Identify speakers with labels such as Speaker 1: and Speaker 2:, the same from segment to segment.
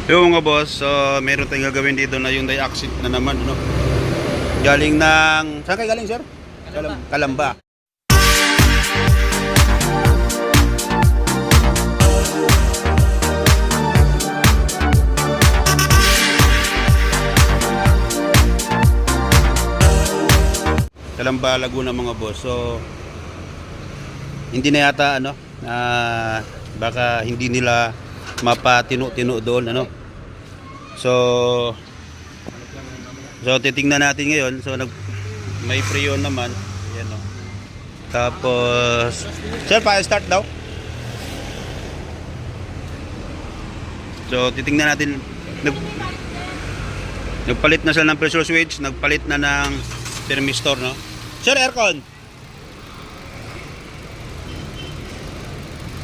Speaker 1: Yung mga boss, so meron tayong gagawin dito na yung accent na naman, no? Galing ng... Saan kayo galing, sir? Kalamba. Kalamba, Laguna mga boss. So, hindi na yata, baka hindi nila mapatino-tino doon, ano? So titingnan natin ngayon. So may freon naman, ayan, no? Tapos sir, pa-start daw. So titingnan natin, nagpalit na sila ng pressure switch, nagpalit na ng thermistor, no? Sir, aircon.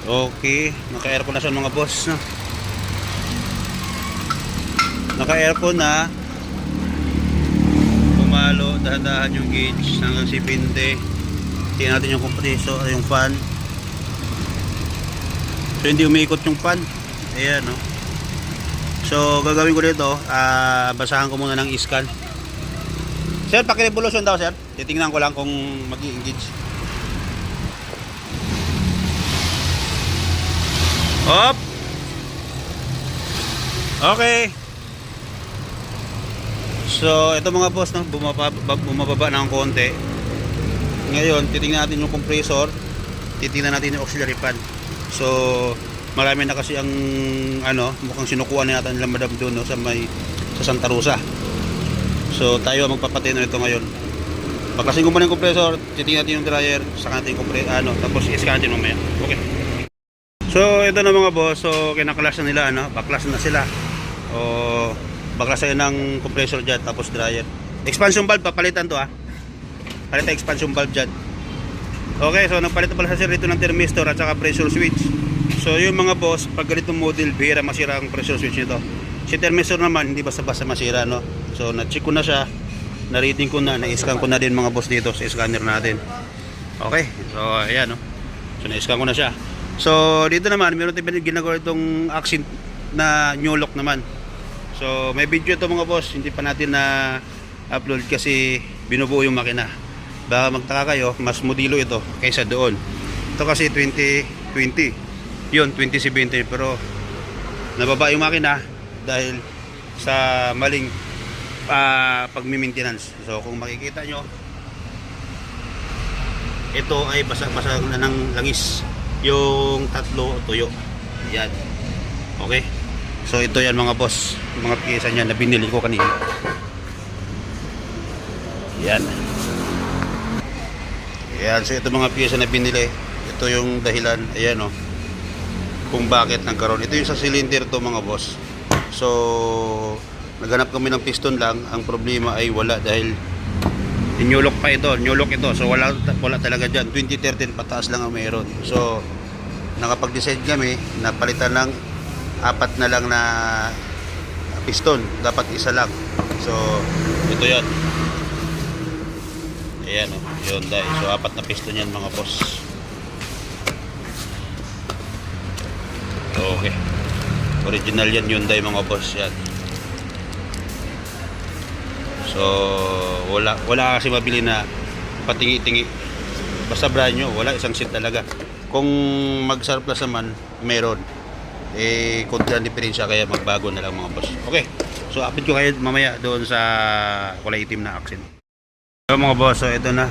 Speaker 1: Okay, naka-aircon na siya mga boss, no? Naka-aircon na. Pumalo, dahan-dahan yung gauge hanggang 70. Tingnan natin yung compressor, yung fan. So hindi umiikot yung fan. Ayan, no? So gagawin ko dito, basahan ko muna ng iskan. Sir, paki-revolution daw, sir. Titingnan ko lang kung mag-i-engage. Hop. Okay. So ito mga boss, no, bumababa ng konti. Ngayon titingnan natin yung compressor, titingnan natin yung auxiliary fan. So marami na kasi ang mukhang sinukuha na yata nila madam doon, no, sa Santa Rosa. So tayo magpapatino ito ngayon. Baklasin ko muna yung compressor, titingnan natin yung dryer, saka natin yung tapos i-scan natin mamaya. Okay. So ito na mga boss, so kinaklas na nila, baklas na sila. O baklas na ng compressor dyan, tapos dryer. Expansion valve, papalitan to, palitan expansion valve dyan. Okay, so nagpalit na pala sa sir dito ng thermistor at saka pressure switch. So yung mga boss, pag ganitong model, bihira masira ang pressure switch nito. Si thermistor naman, hindi basta-basta masira, no? So na-check ko na siya, na-rating ko na, na-scan ko na din mga boss dito sa scanner natin. Okay, so ayan, no? So na-scan ko na siya. So dito naman meron tayong ginagawa itong accent na new lock naman. So may video ito mga boss, hindi pa natin na upload kasi binubuo yung makina. Baka magtaka kayo, mas modelo ito kaysa doon. Ito kasi 2020, yun 2017, pero nababa yung makina dahil sa maling pagmi-maintenance. So kung makikita nyo, ito ay basa-basa na ng langis. Yung tatlo tuyo. Yan. Okay. So ito yan mga boss, yung mga piyesa niyan na binili ko kanina. Yan. Yan, so ito mga piyesa na binili. Ito yung dahilan, ayan, oh, kung bakit nagkaroon. Ito yung sa cylinder to mga boss. So naghanap kami ng piston lang. Ang problema ay wala dahil new lock pa ito, new lock ito. So wala talaga dyan. 2013 pataas lang ang mayroon. So nakapag-decide kami na palitan ng 4 na lang na piston. Dapat isa lang. So ito yan. Ayan, oh, Hyundai. So 4 na piston yan mga boss. Okay. Original yan Hyundai mga boss yan. So wala kasi mabili na patingi-tingi. Basta brand nyo, wala, isang set talaga. Kung mag-surplus naman, meron. Konti ang diferensya, kaya magbago na lang mga boss. Okay. So update ko kayo mamaya doon sa kulay itim na accent. So mga boss, so ito na.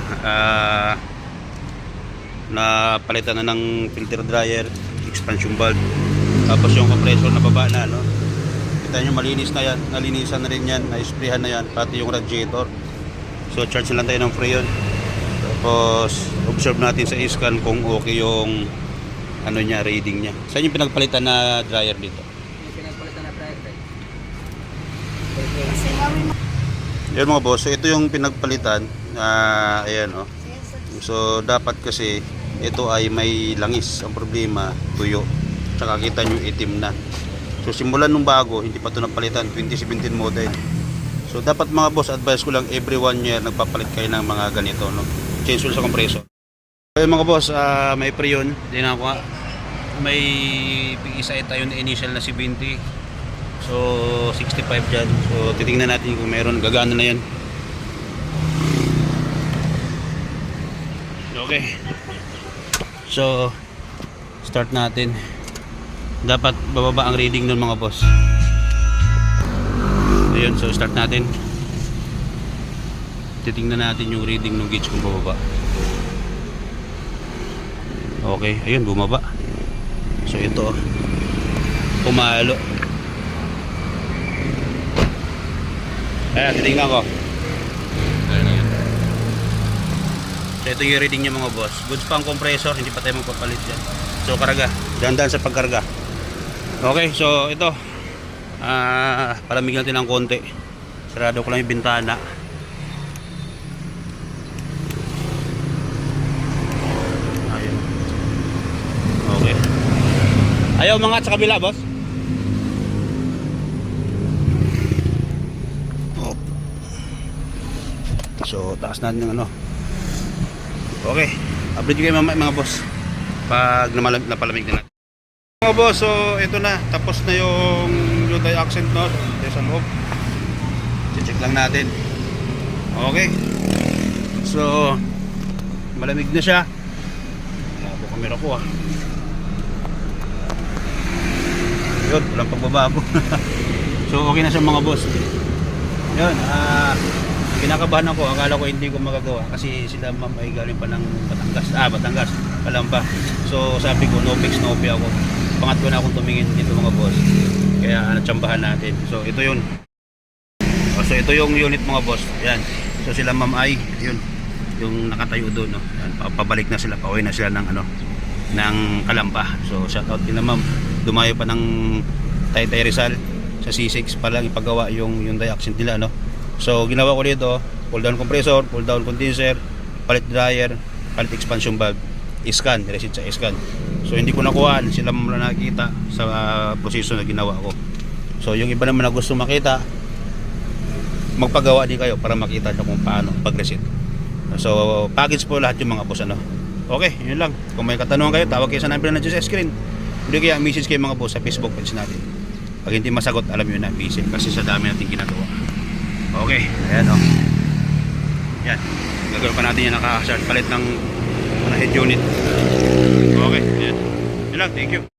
Speaker 1: Napalitan na ng filter dryer, expansion valve. Tapos yung compressor na baba na, no? Kita nyo, malinis na yan, nalinisan na rin yan, na-sprayhan na yan, pati yung radiator. So charge lang tayo ng freon. Tapos observe natin sa scan kung okay yung reading niya. Saan yung pinagpalitan na dryer dito?
Speaker 2: Yung pinagpalitan na dryer.
Speaker 1: Yan mga boss, so ito yung pinagpalitan. Ayan, oh. So dapat kasi ito ay may langis. Ang problema, tuyo. Tsaka kita nyo itim na. So simulan nung bago, hindi pa ito napalitan, 2017 model. So dapat mga boss, advice ko lang every 1 year nagpapalit kayo ng mga ganito, no? Change oil sa compressor. So mga boss, may freon din ako. May isa tayo na initial na 70. So 65 dyan. So titingnan natin kung meron, gagana na yan. Okay. So start natin. Dapat bababa ang reading nun mga boss. Ayun, so start natin. Titingnan natin yung reading ng gauge kung bababa. Okay, ayun, bumaba. So ito, pumalo. Ayan, titingnan ko. Ayan. So ito yung reading niya mga boss. Goods pa ang compressor, hindi pa tayo magpapalit dyan. So karga, dahan-dahan sa pagkarga. Okay, so ito, palamig natin ng konti. Sarado ko lang yung bintana. Ayun. Okay. Ayaw umangat sa kabila, boss. Oh. So taas natin yung ano. Okay, update kayo mga boss pag napalamig na natin. Mga boss, so ito na, tapos na yung Hyundai Accent node sa loob. Check lang natin. Okay, so malamig na siya. Labo camera ko yun, walang pagbabago. So okay na siya mga boss. Yun, kinakabahan ako, akala ko hindi ko magagawa kasi sila ma'am ay galing pa ng Batangas, Kalamba. So sabi ko no fix no pay ako. Pangatlo na akong tumingin dito mga boss. Kaya natsambahan natin. So ito yun. So ito yung unit mga boss. Yan. So sila ma'am ay yun, yung nakatayo doon, no. Yan, pabalik na sila, pauwi na sila ng ng Kalamba. So shout out din na ma'am. Dumayo pa ng Taytay Rizal sa C6 pa lang ipagawa yung Hyundai Accent nila, no. So ginawa ko dito, pull down compressor, pull down condenser, palit dryer, palit expansion valve, i-scan, reset sa i-scan. So hindi ko nakuha, sila mo lang nakikita sa proseso na ginawa ko. So yung iba naman na gusto makita, magpagawa din kayo para makita nyo kung paano pag-reset. So package po lahat yung mga boss, ano. Okay, yun lang. Kung may katanungan kayo, tawag kayo sa number na dyan sa screen. Hindi kaya message kayo mga boss sa Facebook page natin. Pag hindi masagot, alam nyo na, busy kasi sa dami natin ginagawa. Okay, ayan o. Yan, gagawin pa natin yan naka-start palit ng head unit. Okay, ayan. Yun lang, thank you.